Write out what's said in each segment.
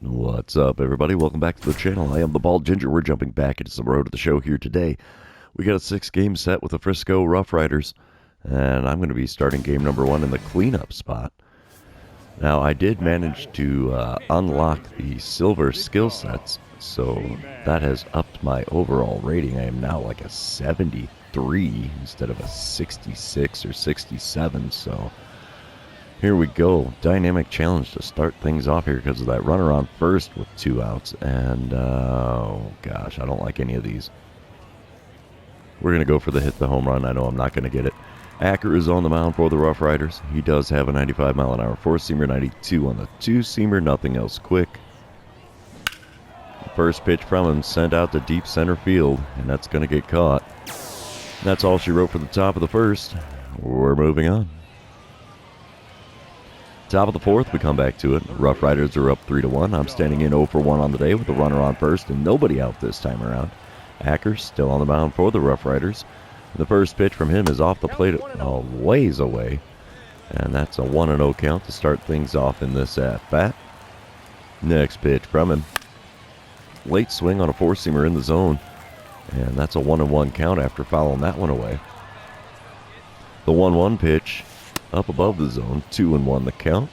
What's up, everybody? Welcome back to the channel. I am the Bald Ginger. We're jumping back into some road to the show here today. We got a 6-game set with the Frisco Rough Riders, and I'm going to be starting game number 1 in the cleanup spot. Now, I did manage to unlock the silver skill sets, so that has upped my overall rating. I am now like a 73 instead of a 66 or 67, so here we go. Dynamic challenge to start things off here because of that runner on first with 2 outs. And, oh gosh, I don't like any of these. We're going to go for the hit the home run. I know I'm not going to get it. Acker is on the mound for the Rough Riders. He does have a 95-mile-an-hour 4-seamer, 92 on the 2-seamer, nothing else quick. First pitch from him sent out to deep center field, and that's going to get caught. That's all she wrote for the top of the first. We're moving on. Top of the fourth, we come back to it. Rough Riders are up 3-1. I'm standing in 0 for 1 on the day with the runner on first and nobody out this time around. Acker still on the mound for the Rough Riders. The first pitch from him is off the plate a ways away. And that's a 1-0 count to start things off in this at-bat. Next pitch from him. Late swing on a 4-seamer in the zone. And that's a 1-1 count after fouling that one away. The 1-1 pitch up above the zone, 2-1 the count.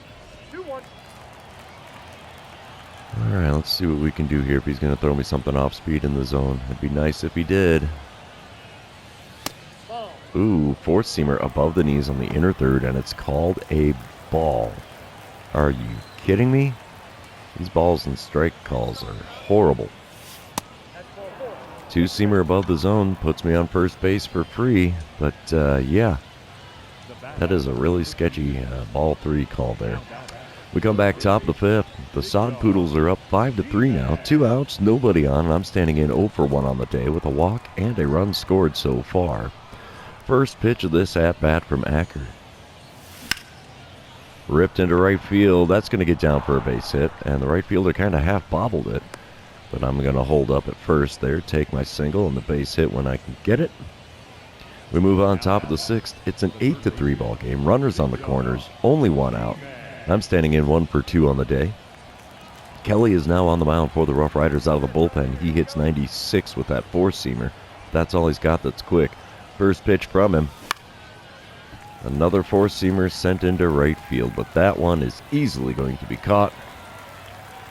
Alright, let's see what we can do here if he's going to throw me something off speed in the zone. It'd be nice if he did. Ooh, 4-seamer above the knees on the inner third, and it's called a ball. Are you kidding me? These balls and strike calls are horrible. 2-seamer above the zone puts me on first base for free, but yeah. That is a really sketchy ball 3 call there. We come back top of the fifth. The Sod Poodles are up 5-3 now. 2 outs, nobody on, and I'm standing in 0 for 1 on the day with a walk and a run scored so far. First pitch of this at-bat from Acker. Ripped into right field. That's going to get down for a base hit, and the right fielder kind of half bobbled it. But I'm going to hold up at first there, take my single and the base hit when I can get it. We move on top of the sixth. It's an 8-3 ball game. Runners on the corners, only 1 out. I'm standing in 1 for 2 on the day. Kelly is now on the mound for the Rough Riders out of the bullpen. He hits 96 with that 4-seamer. That's all he's got that's quick. First pitch from him. Another 4-seamer sent into right field, but that one is easily going to be caught.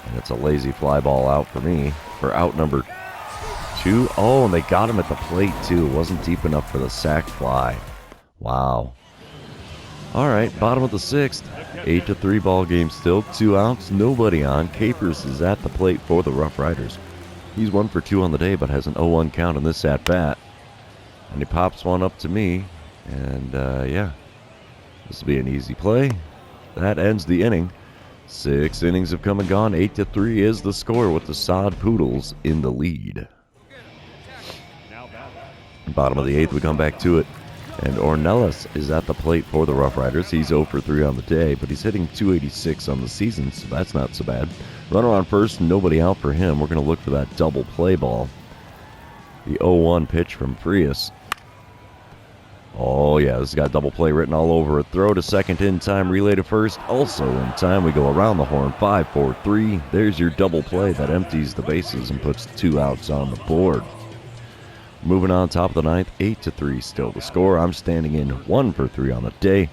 And it's a lazy fly ball out for me for out number 2. Oh, and they got him at the plate, too. It wasn't deep enough for the sac fly. Wow. All right, bottom of the sixth. 8-3 ball game still. 2 outs, nobody on. Capers is at the plate for the Rough Riders. He's 1 for 2 on the day, but has an 0-1 count in this at-bat. And he pops one up to me. And, yeah. This will be an easy play. That ends the inning. 6 innings have come and gone. 8-3 is the score with the Sod Poodles in the lead. Bottom of the 8th, we come back to it. And Ornelas is at the plate for the Rough Riders. He's 0 for 3 on the day, but he's hitting .286 on the season, so that's not so bad. Runner on first, nobody out for him. We're going to look for that double play ball. The 0-1 pitch from Frias. Oh, yeah, this has got double play written all over it. Throw to second in time, relay to first. Also in time, we go around the horn. 5-4-3. There's your double play that empties the bases and puts 2 outs on the board. Moving on top of the 9th, 8-3 still the score. I'm standing in 1 for 3 on the day.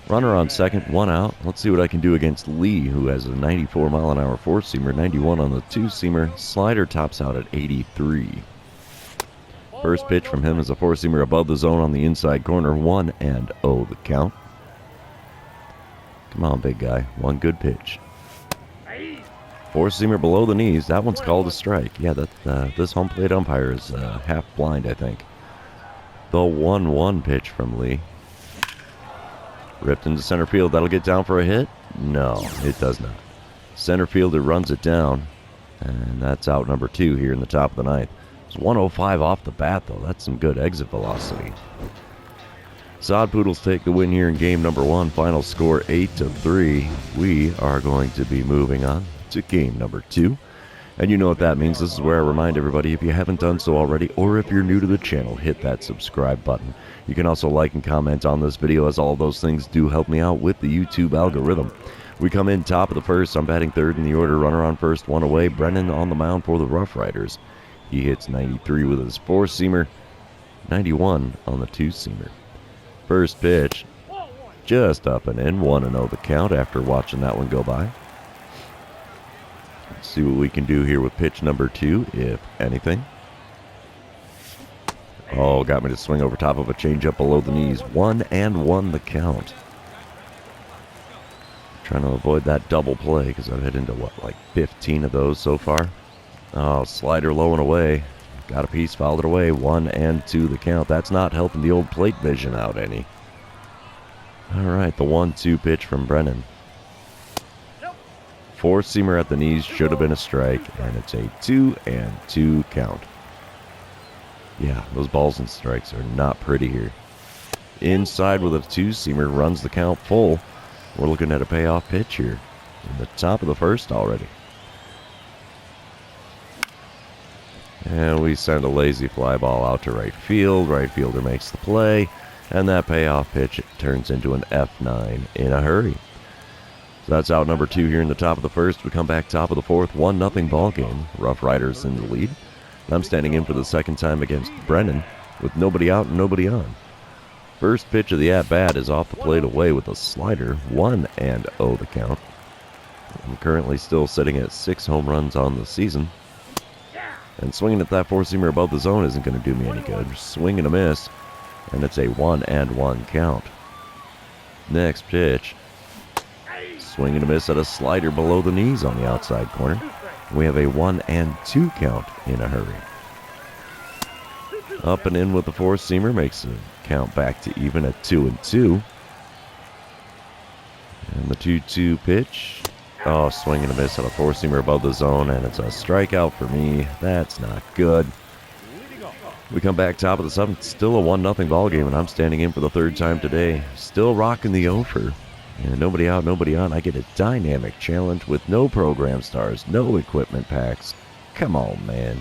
Runner on second, 1 out. Let's see what I can do against Lee, who has a 94-mile-an-hour 4-seamer, 91 on the 2-seamer. Slider tops out at 83. First pitch from him is a 4-seamer above the zone on the inside corner. 1-0 the count. Come on, big guy. One good pitch. 4-seamer below the knees. That one's called a strike. Yeah, this home plate umpire is half blind, I think. The 1-1 pitch from Lee. Ripped into center field. That'll get down for a hit? No, it does not. Center fielder runs it down. And that's out number 2 here in the top of the 9th. It's 105 off the bat, though. That's some good exit velocity. Sod Poodles take the win here in game number 1. Final score 8-3. We are going to be moving on to game number 2. And you know what that means. This is where I remind everybody, if you haven't done so already, or if you're new to the channel, hit that subscribe button. You can also like and comment on this video, as all of those things do help me out with the YouTube algorithm. We come in top of the first. I'm batting third in the order. Runner on first, one away. Brennan on the mound for the Rough Riders. He hits 93 with his four-seamer, 91 on the two-seamer. First pitch, just up and in. 1-0 the count after watching that one go by. Let's see what we can do here with pitch number 2, if anything. Oh, got me to swing over top of a changeup below the knees. 1-1 the count. Trying to avoid that double play because I've hit into, like 15 of those so far. Oh, slider low and away. Got a piece, fouled it away. 1-2 the count. That's not helping the old plate vision out any. All right, the 1-2 pitch from Brennan. Four-seamer at the knees, should have been a strike, and it's a 2-2 count. Yeah, those balls and strikes are not pretty here. Inside with a two-seamer, runs the count full. We're looking at a payoff pitch here in the top of the first already. And we send a lazy fly ball out to right field. Right fielder makes the play, and that payoff pitch turns into an F9 in a hurry. So that's out number 2 here in the top of the first. We come back top of the fourth, 1-0 ball game. Rough Riders in the lead. I'm standing in for the second time against Brennan with nobody out and nobody on. First pitch of the at-bat is off the plate away with a slider. 1-0 the count. I'm currently still sitting at 6 home runs on the season. And swinging at that four-seamer above the zone isn't going to do me any good. Swing and a miss, and it's a 1-1 count. Next pitch. Swing and a miss at a slider below the knees on the outside corner. We have a 1-2 count in a hurry. Up and in with the four-seamer makes the count back to even at 2-2. And the 2-2 pitch. Oh, swing and a miss on a four-seamer above the zone, and it's a strikeout for me. That's not good. We come back top of the seventh. Still a 1-0 ball game, and I'm standing in for the third time today. Still rocking the over. And nobody out, nobody on. I get a dynamic challenge with no program stars, no equipment packs. Come on, man.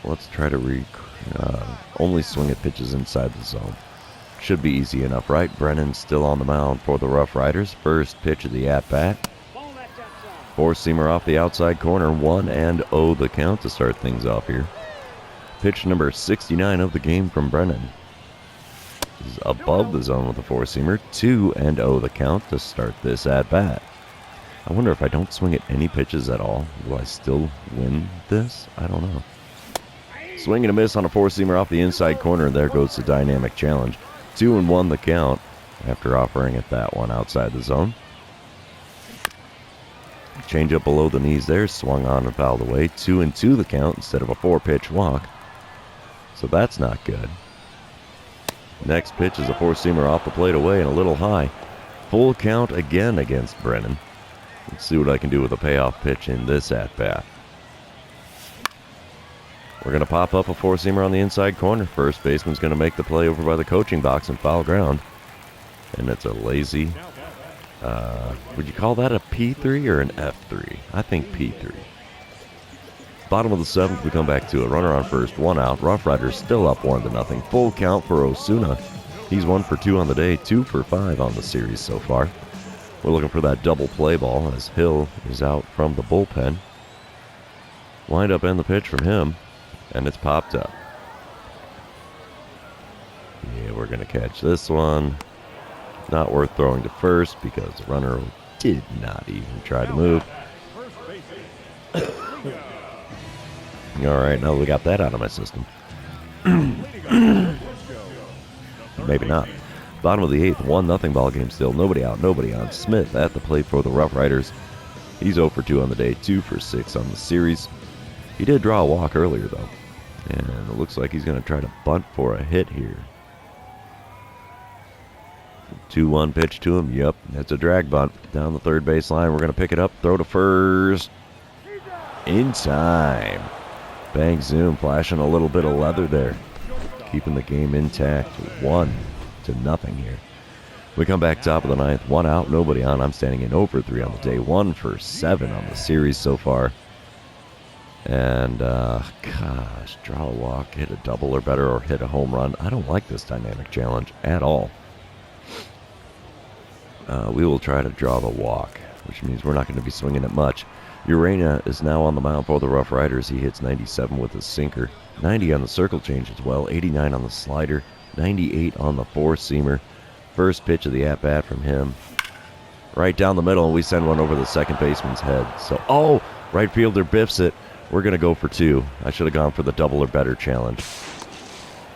Let's try to only swing at pitches inside the zone. Should be easy enough, right? Brennan's still on the mound for the Rough Riders. First pitch of the at-bat. Four-seamer off the outside corner. 1-0 the count to start things off here. Pitch number 69 of the game from Brennan. Is above the zone with the four-seamer. 2-0 the count to start this at-bat. I wonder if I don't swing at any pitches at all, will I still win this? I don't know. Swing and a miss on a four-seamer off the inside corner, and there goes the dynamic challenge. 2-1 the count after offering at that one outside the zone. Change up below the knees there, swung on and fouled away. 2-2 the count instead of a 4-pitch walk. So that's not good. Next pitch is a four-seamer off the plate away and a little high. Full count again against Brennan. Let's see what I can do with a payoff pitch in this at-bat. We're going to pop up a four-seamer on the inside corner. First baseman's going to make the play over by the coaching box and foul ground. And it's a lazy, would you call that a P3 or an F3? I think P3. Bottom of the seventh, we come back to a runner on first, one out. Rough Riders still up 1-0. Full count for Osuna. He's 1 for 2 on the day, 2 for 5 on the series so far. We're looking for that double play ball as Hill is out from the bullpen. Wind up and the pitch from him, and it's popped up. Yeah, we're going to catch this one. Not worth throwing to first because the runner did not even try to move. All right, now we got that out of my system. Maybe not. Bottom of the eighth, 1-0 ball game still. Nobody out, nobody on. Smith at the plate for the Rough Riders. He's 0 for 2 on the day, 2 for 6 on the series. He did draw a walk earlier, though. And it looks like he's going to try to bunt for a hit here. 2-1 pitch to him. Yep, that's a drag bunt. Down the third base line. We're going to pick it up, throw to first. In time. Bang, zoom, flashing a little bit of leather there. Keeping the game intact. 1-0 here. We come back top of the ninth. 1 out, nobody on. I'm standing in 0 for 3 on the day. 1 for 7 on the series so far. And, gosh, draw a walk, hit a double or better, or hit a home run. I don't like this dynamic challenge at all. we will try to draw the walk, which means we're not going to be swinging it much. Urena is now on the mound for the Rough Riders. He hits 97 with his sinker, 90 on the circle change as well, 89 on the slider, 98 on the four-seamer. First pitch of the at-bat from him. Right down the middle, and we send one over the second baseman's head. So, right fielder biffs it. We're going to go for two. I should have gone for the double or better challenge.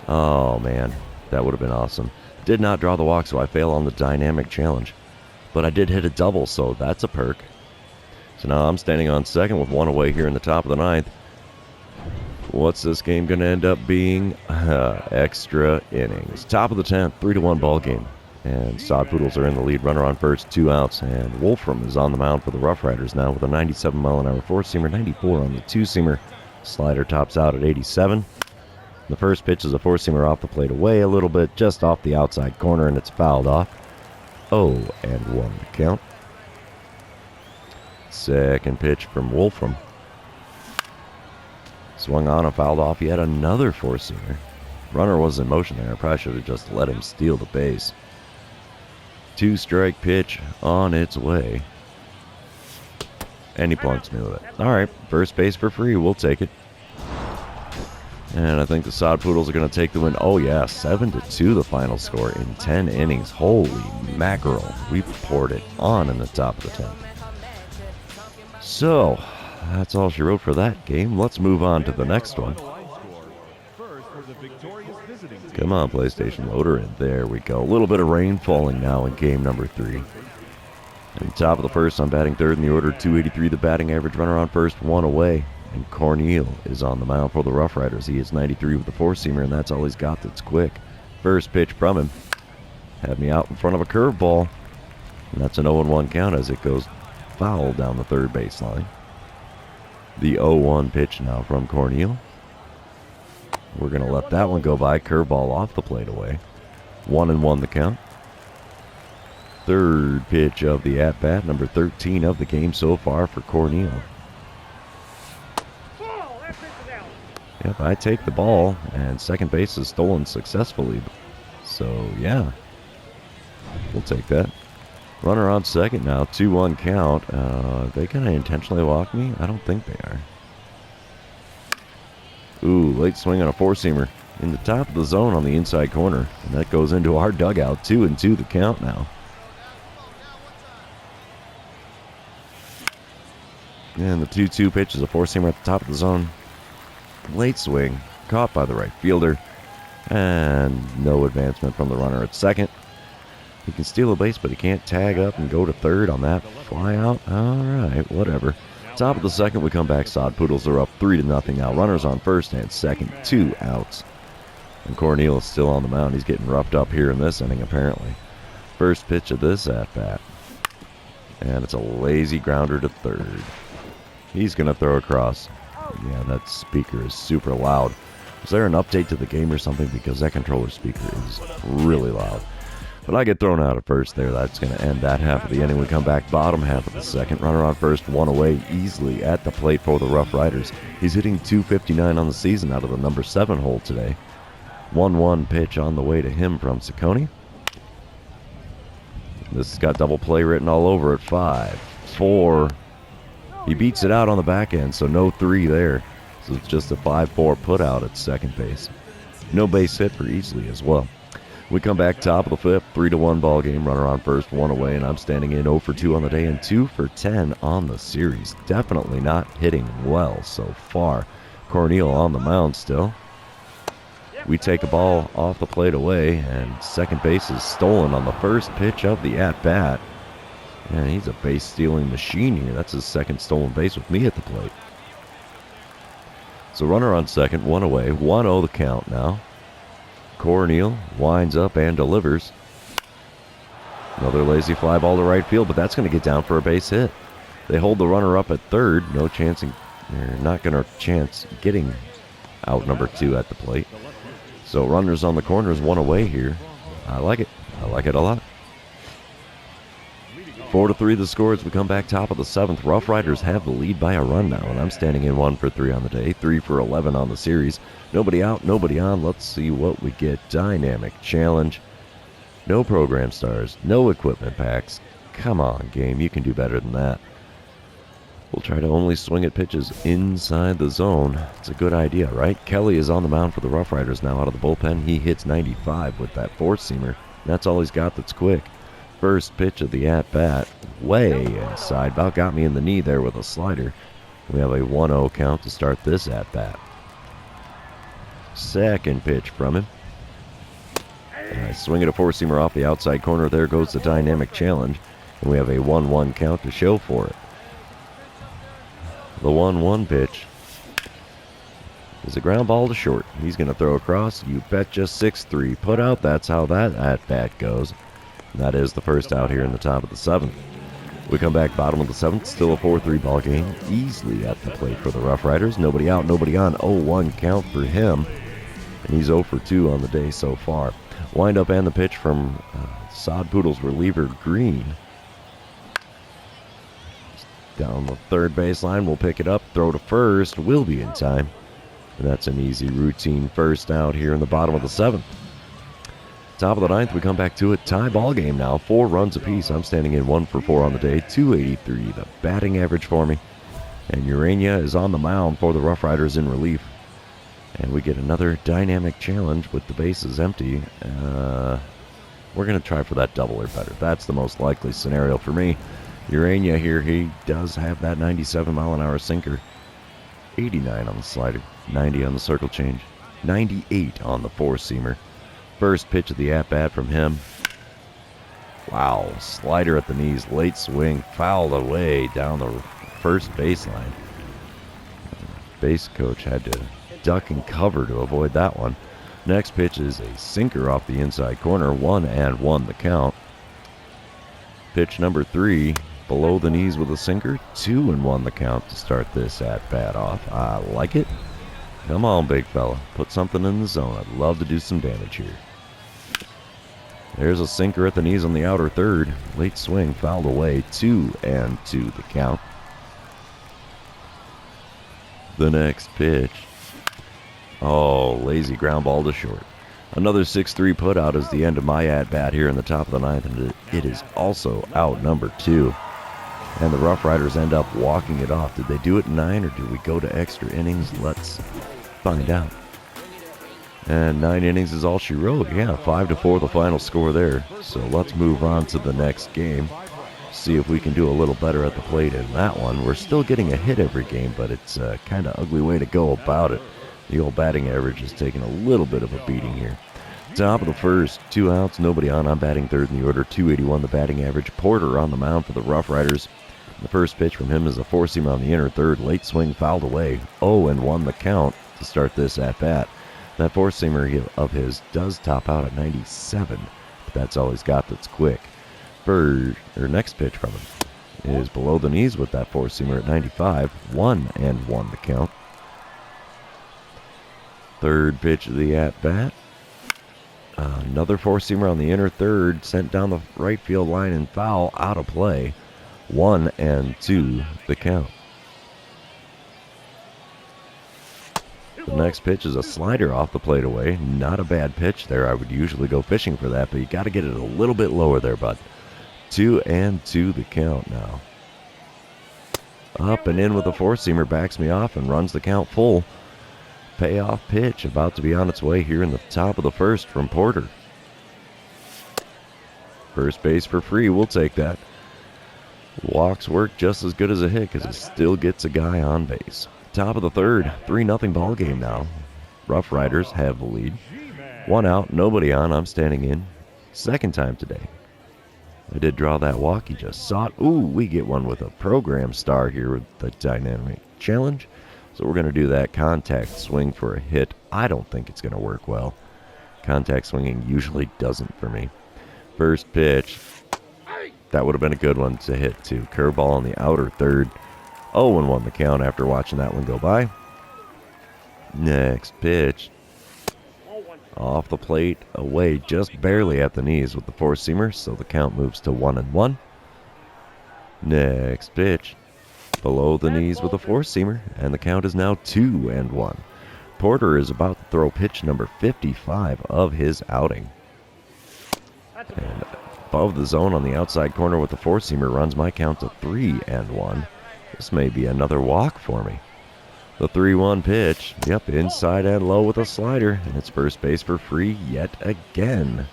Oh, man. That would have been awesome. Did not draw the walk, so I fail on the dynamic challenge. But I did hit a double, so that's a perk. So now I'm standing on second with one away here in the top of the ninth. What's this game going to end up being? Extra innings. Top of the 10th, 3-1 ball game. And Sod Poodles are in the lead. Runner on first, 2 outs. And Wolfram is on the mound for the Rough Riders now with a 97-mile-an-hour four-seamer, 94 on the two-seamer. Slider tops out at 87. The first pitch is a four-seamer off the plate away a little bit, just off the outside corner, and it's fouled off. 0-1 to count. Second pitch from Wolfram. Swung on and fouled off yet another four-seamer. Runner was in motion there. I probably should have just let him steal the base. 2-strike pitch on its way. And he plunks me with it. All right, first base for free. We'll take it. And I think the Sod Poodles are going to take the win. Oh, yeah, 7-2 the final score in 10 innings. Holy mackerel. We poured it on in the top of the 10th. So, that's all she wrote for that game. Let's move on to the next one. Come on, PlayStation Loader, and there we go. A little bit of rain falling now in game number 3. And top of the first, I'm batting third in the order, 283 the batting average. Runner on first, 1 away. And Cornel is on the mound for the Rough Riders. He is 93 with the four-seamer, and that's all he's got that's quick. First pitch from him. Had me out in front of a curveball. And that's an 0-1 count as it goes foul down the third baseline. The 0-1 pitch now from Cornel. We're going to let that one go by. Curveball off the plate away. 1-1 the count. Third pitch of the at-bat, number 13 of the game so far for Cornel. Yep, I take the ball, and second base is stolen successfully. So, yeah, we'll take that. Runner on second now, 2-1 count. Are they going to intentionally walk me? I don't think they are. Ooh, late swing on a four-seamer in the top of the zone on the inside corner. And that goes into our dugout. 2-2 the count now. And the 2-2 pitch is a four-seamer at the top of the zone. Late swing, caught by the right fielder. And no advancement from the runner at second. He can steal a base, but he can't tag up and go to third on that fly out. All right, whatever. Top of the second, we come back. Sod Poodles are up 3-0 now. Runners on first and second, 2 outs. And Cornel is still on the mound. He's getting roughed up here in this inning, apparently. First pitch of this at-bat. And it's a lazy grounder to third. He's going to throw across. Yeah, that speaker is super loud. Is there an update to the game or something? Because that controller speaker is really loud. But I get thrown out at first there. That's going to end that half of the inning. We come back bottom half of the second. Runner on first, 1 away easily at the plate for the Rough Riders. He's hitting .259 on the season out of the number 7 hole today. 1-1 pitch on the way to him from Ciccone. This has got double play written all over it. 5-4. He beats it out on the back end, so no 3 there. So it's just a 5-4 put out at second base. No base hit for Easley as well. We come back top of the fifth, 3-1 ball game. Runner on first, 1 away, and I'm standing in 0 for 2 on the day and 2 for 10 on the series. Definitely not hitting well so far. Cornel on the mound still. We take a ball off the plate away, and second base is stolen on the first pitch of the at-bat. And he's a base-stealing machine here. That's his second stolen base with me at the plate. So runner on second, 1 away, 1-0 the count now. Cornel winds up and delivers. Another lazy fly ball to right field, but that's going to get down for a base hit. They hold the runner up at third. No chance, they're not going to chance getting out number 2 at the plate. So runners on the corners, 1 away here. I like it. I like it a lot. 4-3 the score as we come back top of the 7th. Rough Riders have the lead by a run now, and I'm standing in 1 for 3 on the day, 3 for 11 on the series. Nobody out, nobody on. Let's see what we get. Dynamic challenge. No program stars, no equipment packs. Come on, game, you can do better than that. We'll try to only swing at pitches inside the zone. It's a good idea, right? Kelly is on the mound for the Rough Riders now out of the bullpen. He hits 95 with that four-seamer. That's all he's got that's quick. First pitch of the at-bat, way inside. About got me in the knee there with a slider. We have a 1-0 count to start this at-bat. Second pitch from him. And I swing at a four-seamer off the outside corner. There goes the dynamic challenge. And we have a 1-1 count to show for it. The 1-1 pitch is a ground ball to short. He's going to throw across. You betcha 6-3. Put out. That's how that at-bat goes. And that is the first out here in the top of the seventh. We come back bottom of the seventh. Still a 4-3 ball game. Easily at the plate for the Rough Riders. Nobody out, nobody on. 0-1 count for him. And he's 0 for 2 on the day so far. Wind up and the pitch from Sod Poodle's reliever Green. Down the third baseline, we'll pick it up, throw to first, will be in time. And that's an easy routine first out here in the bottom of the seventh. Top of the ninth, we come back to it. Tie ball game now, 4 runs apiece. I'm standing in 1 for 4 on the day, 283, the batting average for me. And Urania is on the mound for the Rough Riders in relief. And we get another dynamic challenge with the bases empty. We're going to try for that double or better. That's the most likely scenario for me. Urania here, he does have that 97-mile-an-hour sinker. 89 on the slider, 90 on the circle change, 98 on the four-seamer. First pitch of the at-bat from him. Wow, slider at the knees, late swing, fouled away down the first baseline. Base coach had to duck and cover to avoid that one. Next pitch is a sinker off the inside corner, 1-1 the count. Pitch number 3. Below the knees with a sinker, 2-1 the count to start this at-bat off. I like it. Come on, big fella. Put something in the zone. I'd love to do some damage here. There's a sinker at the knees on the outer third. Late swing, fouled away. 2-2 the count. The next pitch. Oh, lazy ground ball to short. Another 6-3 putout is the end of my at-bat here in the top of the ninth, and it is also out number 2. And the Rough Riders end up walking it off. Did they do it in 9 or do we go to extra innings? Let's find out. And 9 innings is all she wrote. Yeah, 5-4 the final score there. So let's move on to the next game. See if we can do a little better at the plate in that one. We're still getting a hit every game, but it's a kind of ugly way to go about it. The old batting average is taking a little bit of a beating here. Top of the first, 2 outs, nobody on. I'm batting third in the order, 281 the batting average. Porter on the mound for the Rough Riders. The first pitch from him is a four-seamer on the inner third. Late swing fouled away. 0-1 the count to start this at-bat. That four-seamer of his does top out at 97, but that's all he's got that's quick. Next pitch from him is below the knees with that four-seamer at 95. 1-1 the count. Third pitch of the at-bat. Another four-seamer on the inner third, sent down the right field line and foul, out of play. 1-2 the count. The next pitch is a slider off the plate away. Not a bad pitch there. I would usually go fishing for that, but you got to get it a little bit lower there, bud. 2-2 the count now. Up and in with a four-seamer, backs me off and runs the count full. Payoff pitch about to be on its way here in the top of the first from Porter. First base for free, we'll take that. Walks work just as good as a hit because it still gets a guy on base. Top of the third, 3-0 ball game now. Rough Riders have the lead. 1 out, nobody on, I'm standing in. Second time today. I did draw that walk, you just saw it. Ooh, we get one with a program star here with the dynamic challenge. So we're going to do that contact swing for a hit. I don't think it's going to work well. Contact swinging usually doesn't for me. First pitch. That would have been a good one to hit too. Curveball on the outer third. 0-1 the count after watching that one go by. Next pitch. Off the plate, away just barely at the knees with the four-seamer, so the count moves to 1-1. Next pitch. Below the knees with a four-seamer, and the count is now 2-1. Porter is about to throw pitch number 55 of his outing. And above the zone on the outside corner with the four-seamer runs my count to 3-1. This may be another walk for me. The 3-1 pitch. Yep, inside and low with a slider. And it's first base for free yet again.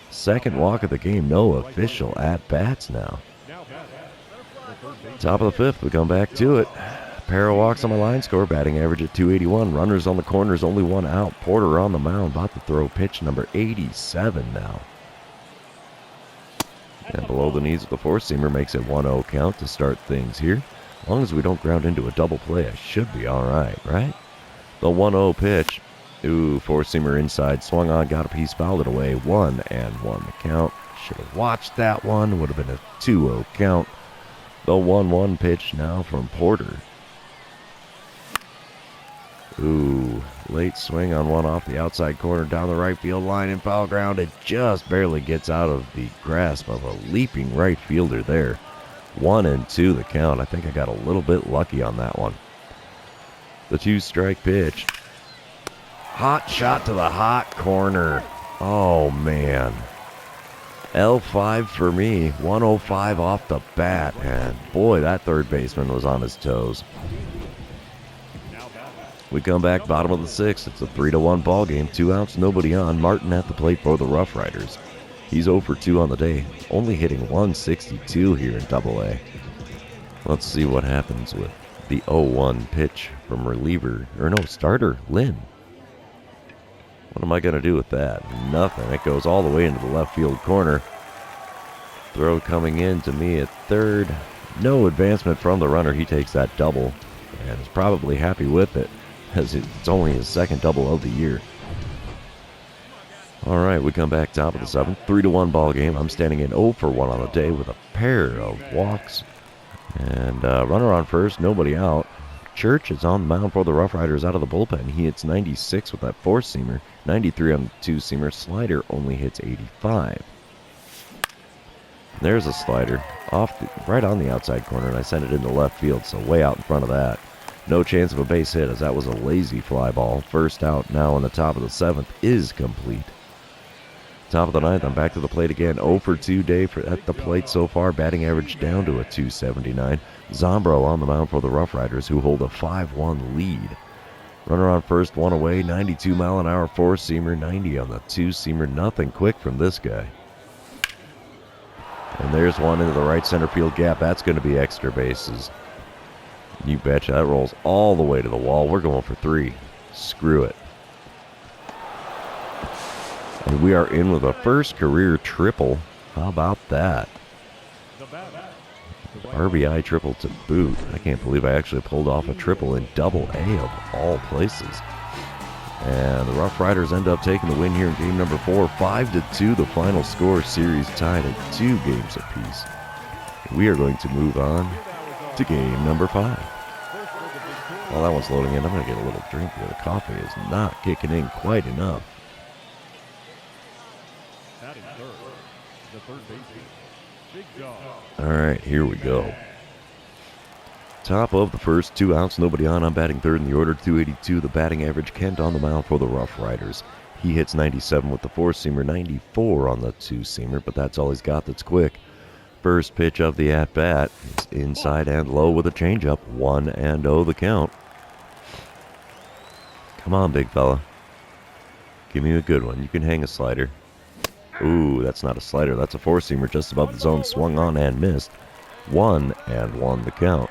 Second walk of the game. No official at-bats now. Top of the fifth. We come back to it. Pair of walks on my line score. Batting average at 281. Runners on the corners. Only one out. Porter on the mound. About to throw pitch number 87 now. And below the knees of the four-seamer makes it 1-0 count to start things here. As long as we don't ground into a double play, I should be all right, right? The 1-0 pitch. Ooh, four-seamer inside. Swung on, got a piece, fouled it away. 1-1 the count. Should have watched that one. Would have been a 2-0 count. The 1-1 pitch now from Porter. Ooh, late swing on one off the outside corner down the right field line in foul ground. It just barely gets out of the grasp of a leaping right fielder there. 1-2 the count. I think I got a little bit lucky on that one. The 2-strike pitch. Hot shot to the hot corner. Oh, man. L5 for me. 105 off the bat. And boy, that third baseman was on his toes. We come back bottom of the sixth. It's a 3-1 ball game. 2 outs, nobody on. Martin at the plate for the Rough Riders. He's 0 for 2 on the day, only hitting 162 here in Double-A. Let's see what happens with the 0-1 pitch from starter Lynn. What am I going to do with that? Nothing. It goes all the way into the left field corner. Throw coming in to me at third. No advancement from the runner. He takes that double and is probably happy with it, as it's only his second double of the year. All right, we come back top of the seventh. 3-1 ball game. I'm standing in 0 for 1 on the day with a pair of walks. And runner on first, nobody out. Church is on the mound for the Rough Riders out of the bullpen. He hits 96 with that four-seamer. 93 on the two-seamer. Slider only hits 85. There's a slider right on the outside corner, and I sent it into left field, so way out in front of that. No chance of a base hit, as that was a lazy fly ball. First out now on the top of the seventh is complete. Top of the ninth, I'm back to the plate again. 0 for 2 day at the plate so far. Batting average down to a 279. Zombro on the mound for the Rough Riders, who hold a 5-1 lead. Runner on first, one away. 92 mile an hour four-seamer, 90 on the two-seamer. Nothing quick from this guy. And there's one into the right center field gap. That's going to be extra bases. You betcha. That rolls all the way to the wall. We're going for 3. Screw it. And we are in with a first career triple. How about that? RBI triple to boot. I can't believe I actually pulled off a triple in Double-A of all places. And the Rough Riders end up taking the win here in game number 4. 5-2 the final score. Series tied at 2 games apiece. We are going to move on to game number 5. While that one's loading in, I'm going to get a little drink here. The coffee is not kicking in quite enough. All right, here we go. Top of the first, 2 outs, nobody on. I'm batting third in the order, 282 the batting average. Kent on the mound for the Rough Riders. He hits 97 with the four-seamer, 94 on the two-seamer, but that's all he's got that's quick. First pitch of the at-bat is inside and low with a changeup. 1-0 the count. Come on, big fella. Give me a good one. You can hang a slider. Ooh, that's not a slider. That's a four-seamer just above the zone. Swung on and missed. 1-1 the count.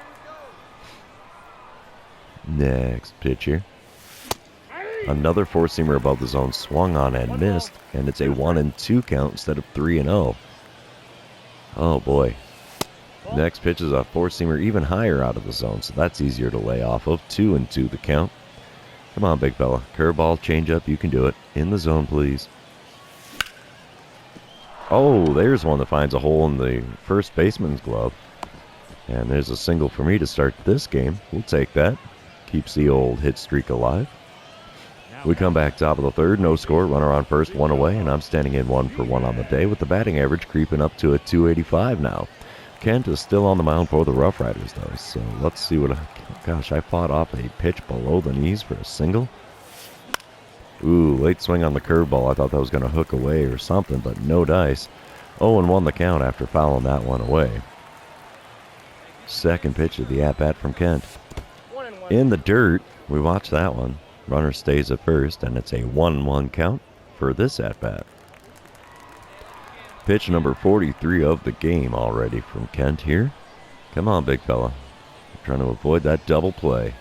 Next pitch here. Another four-seamer above the zone. Swung on and missed. And it's a 1-2 count instead of 3-0. Oh, boy. Next pitch is a four-seamer even higher out of the zone, so that's easier to lay off of. 2-2 the count. Come on, big fella. Curveball, changeup, you can do it. In the zone, please. Oh, there's one that finds a hole in the first baseman's glove. And there's a single for me to start this game. We'll take that. Keeps the old hit streak alive. We come back top of the third. No score. Runner on first, 1 away. And I'm standing in 1 for 1 on the day with the batting average creeping up to a 285 now. Kent is still on the mound for the Rough Riders, though. So let's see what... Gosh, I fought off a pitch below the knees for a single. Ooh, late swing on the curveball. I thought that was going to hook away or something, but no dice. 0-1 the count after fouling that one away. Second pitch of the at-bat from Kent. In the dirt, we watch that one. Runner stays at first, and it's a 1-1 count for this at-bat. Pitch number 43 of the game already from Kent here. Come on, big fella. Trying to avoid that double play.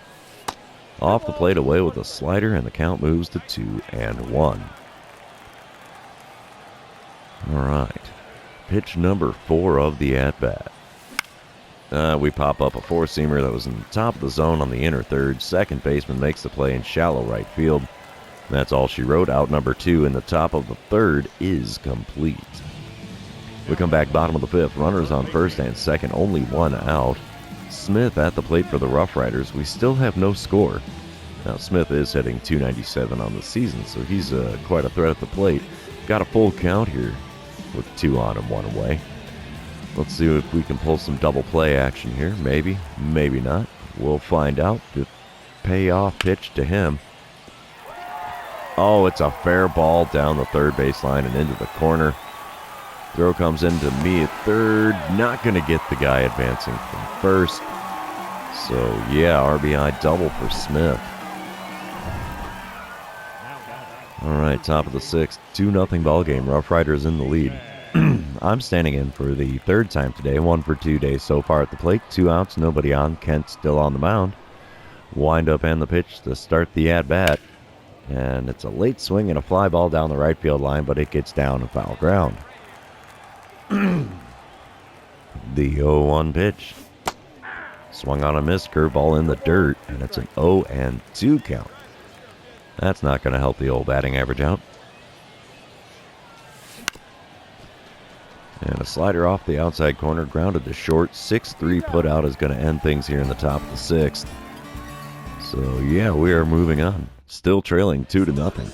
Off the plate away with a slider, and the count moves to 2-1. All right. Pitch number 4 of the at-bat. We pop up a four-seamer that was in the top of the zone on the inner third. Second baseman makes the play in shallow right field. That's all she wrote. Out number 2 in the top of the third is complete. We come back bottom of the fifth. Runners on first and second, only one out. Smith at the plate for the Rough Riders. We still have no score. Now, Smith is hitting .297 on the season, so he's quite a threat at the plate. Got a full count here with 2 on and 1 away. Let's see if we can pull some double play action here. Maybe, maybe not. We'll find out. The payoff pitch to him. Oh, it's a fair ball down the third baseline and into the corner. Throw comes into me at third. Not going to get the guy advancing from first. So, yeah, RBI double for Smith. All right, top of the sixth. 2-0 ball game. Rough Riders in the lead. I'm standing in for the third time today. 1 for 2 days so far at the plate. 2 outs, nobody on. Kent still on the mound. Wind up and the pitch to start the at-bat. And it's a late swing and a fly ball down the right field line, but it gets down and foul ground. The 0-1 pitch. Swung on a miss, curveball in the dirt, and it's an 0-2 count. That's not going to help the old batting average out. And a slider off the outside corner, grounded to short. 6-3 put out is going to end things here in the top of the sixth. So, yeah, we are moving on. Still trailing 2-0.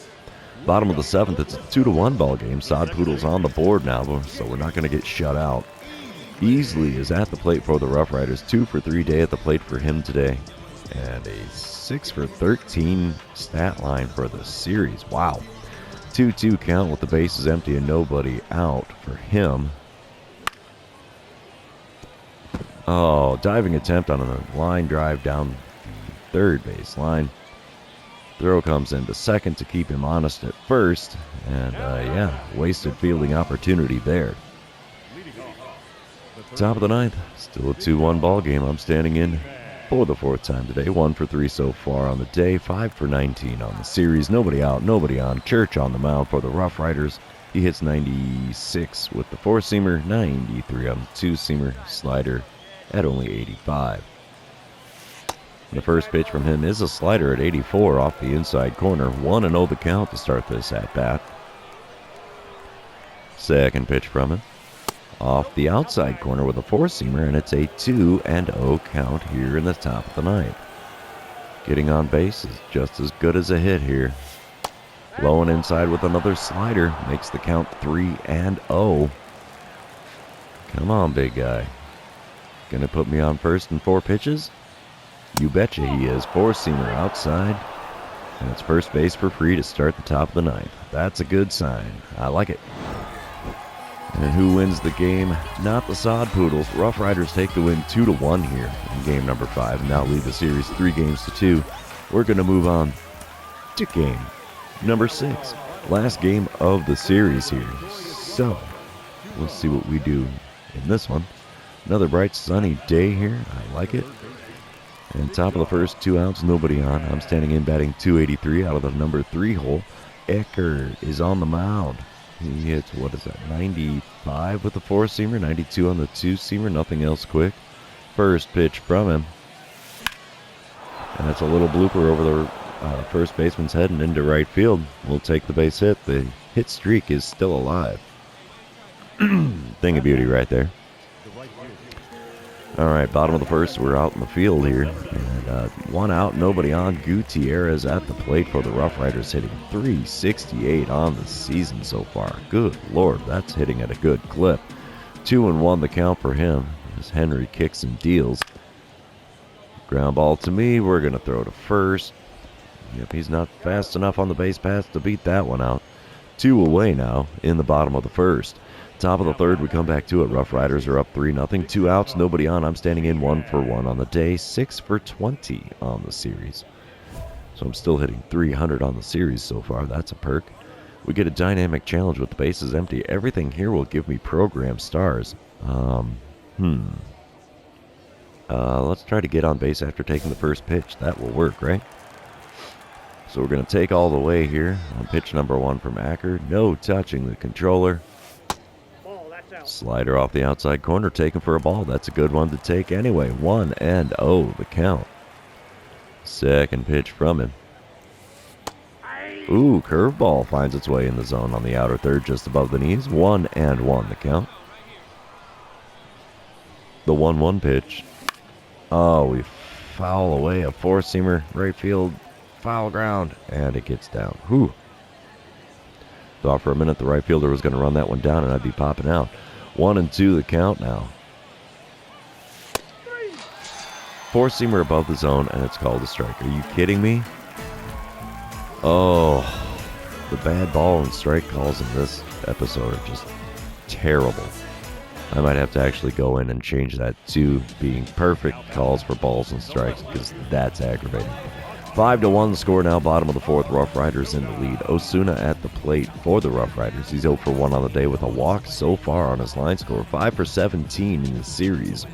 Bottom of the seventh, it's a 2-1 ball game. Sod Poodle's on the board now, so we're not going to get shut out. Easley is at the plate for the Rough Riders. 2 for 3 day at the plate for him today. And a 6 for 13 stat line for the series. Wow. 2-2 count with the bases empty and nobody out for him. Oh, diving attempt on a line drive down third base line. Throw comes into second to keep him honest at first. And, yeah, wasted fielding opportunity there. Top of the ninth, still a 2-1 ball game. I'm standing in for the fourth time today. 1 for 3 so far on the day. 5 for 19 on the series. Nobody out, nobody on. Church on the mound for the Rough Riders. He hits 96 with the four-seamer, 93 on the two-seamer. Slider at only 85. The first pitch from him is a slider at 84 off the inside corner. 1-0 the count to start this at-bat. Second pitch from him. Off the outside corner with a four-seamer, and it's a 2-0 count here in the top of the ninth. Getting on base is just as good as a hit here. Low and inside with another slider. Makes the count 3-0. Come on, big guy. Gonna put me on first in 4 pitches? You betcha he is. Four-seamer outside. And it's first base for free to start the top of the ninth. That's a good sign. I like it. And who wins the game? Not the Sod Poodles. Rough Riders take the win 2-1 here in game number 5 and now lead the series 3-2. We're going to move on to game number 6. Last game of the series here. So, we'll see what we do in this one. Another bright sunny day here. I like it. And top of the first, 2 outs, nobody on. I'm standing in batting .283 out of the number 3 hole. Eckert is on the mound. He hits, 95 with the four-seamer, 92 on the two-seamer, nothing else quick. First pitch from him. And that's a little blooper over the first baseman's head and into right field. We'll take the base hit. The hit streak is still alive. Thing of beauty right there. All right, bottom of the first, we're out in the field here. And 1 out, nobody on. Gutierrez at the plate for the Rough Riders, hitting .368 on the season so far. Good Lord, that's hitting at a good clip. 2-1 the count for him as Henry kicks and deals. Ground ball to me. We're going to throw to first. Yep, he's not fast enough on the base pass to beat that one out. 2 away now in the bottom of the first. Top of the third, we come back to it. Rough Riders are up 3-0. 2 outs, nobody on. I'm standing in 1 for 1 on the day. 6 for 20 on the series. So I'm still hitting 300 on the series so far. That's a perk. We get a dynamic challenge with the bases empty. Everything here will give me program stars. Let's try to get on base after taking the first pitch. That will work, right? So we're going to take all the way here on pitch number 1 from Acker. No touching the controller. Slider off the outside corner, taken for a ball. That's a good one to take anyway. 1-0 the count. Second pitch from him. Ooh, curveball finds its way in the zone on the outer third just above the knees. 1-1 the count. The 1-1 pitch. Oh, we foul away a four-seamer, right field, foul ground, and it gets down. Whew. Thought for a minute the right fielder was going to run that one down and I'd be popping out. 1-2 the count now. Four-seamer above the zone, and it's called a strike. Are you kidding me? Oh, the bad ball and strike calls in this episode are just terrible. I might have to actually go in and change that to being perfect calls for balls and strikes because that's aggravating. 5-1 the score now, bottom of the fourth. Rough Riders in the lead. Osuna at the plate for the Rough Riders. He's 0 for 1 on the day with a walk so far on his line score. 5 for 17 in the series.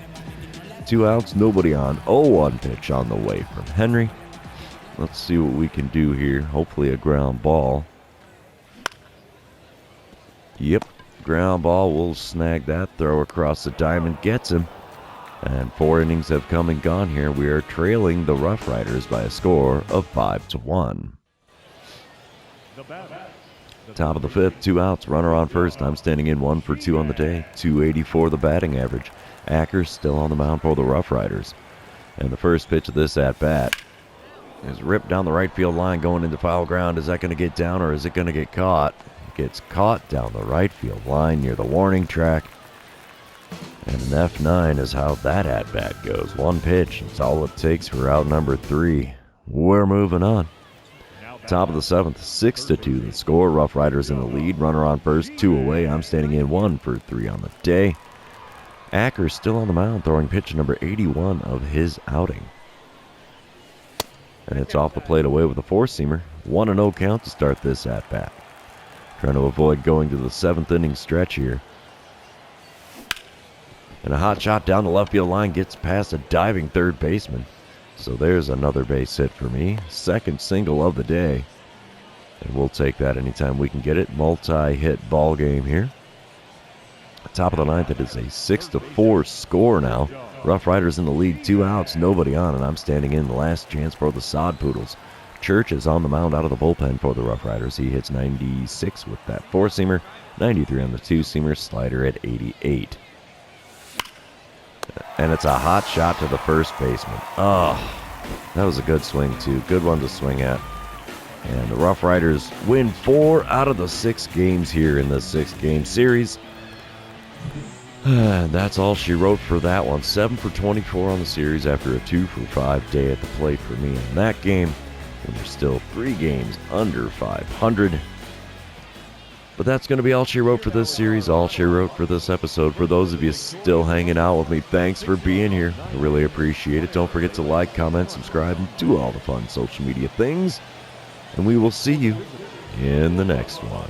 2 outs, nobody on. 0-1 pitch on the way from Henry. Let's see what we can do here. Hopefully a ground ball. Yep, ground ball. We'll snag that. Throw across the diamond. Gets him. And 4 innings have come and gone here. We are trailing the Rough Riders by a score of 5-1. Top of the fifth, 2 outs, runner on first. I'm standing in 1 for 2 on the day. 284 the batting average. Acker's still on the mound for the Rough Riders. And the first pitch of this at-bat is ripped down the right field line going into foul ground. Is that going to get down or is it going to get caught? It gets caught down the right field line near the warning track. And an F9 is how that at-bat goes. 1 pitch. It's all it takes for out number 3. We're moving on. Top of the 7th, 6-2 the score. Rough Riders in the lead. Runner on first, 2 away. I'm standing in 1 for 3 on the day. Acker's still on the mound, throwing pitch number 81 of his outing. And it's off the plate away with a four-seamer. 1-0 count to start this at-bat. Trying to avoid going to the 7th inning stretch here. And a hot shot down the left field line gets past a diving third baseman. So there's another base hit for me. Second single of the day. And we'll take that anytime we can get it. Multi-hit ball game here. Top of the 9th, it is a 6-4 score now. Rough Riders in the lead, 2 outs, nobody on, and I'm standing in the last chance for the Sod Poodles. Church is on the mound out of the bullpen for the Rough Riders. He hits 96 with that four-seamer, 93 on the two-seamer, slider at 88. And it's a hot shot to the first baseman. Oh, that was a good swing, too. Good one to swing at. And the Rough Riders win 4 out of the 6 games here in the 6-game series. That's all she wrote for that one. 7 for 24 on the series after a 2 for 5 day at the plate for me in that game. And we're still 3 games under 500. But that's going to be all she wrote for this series, all she wrote for this episode. For those of you still hanging out with me, thanks for being here. I really appreciate it. Don't forget to like, comment, subscribe, and do all the fun social media things. And we will see you in the next one.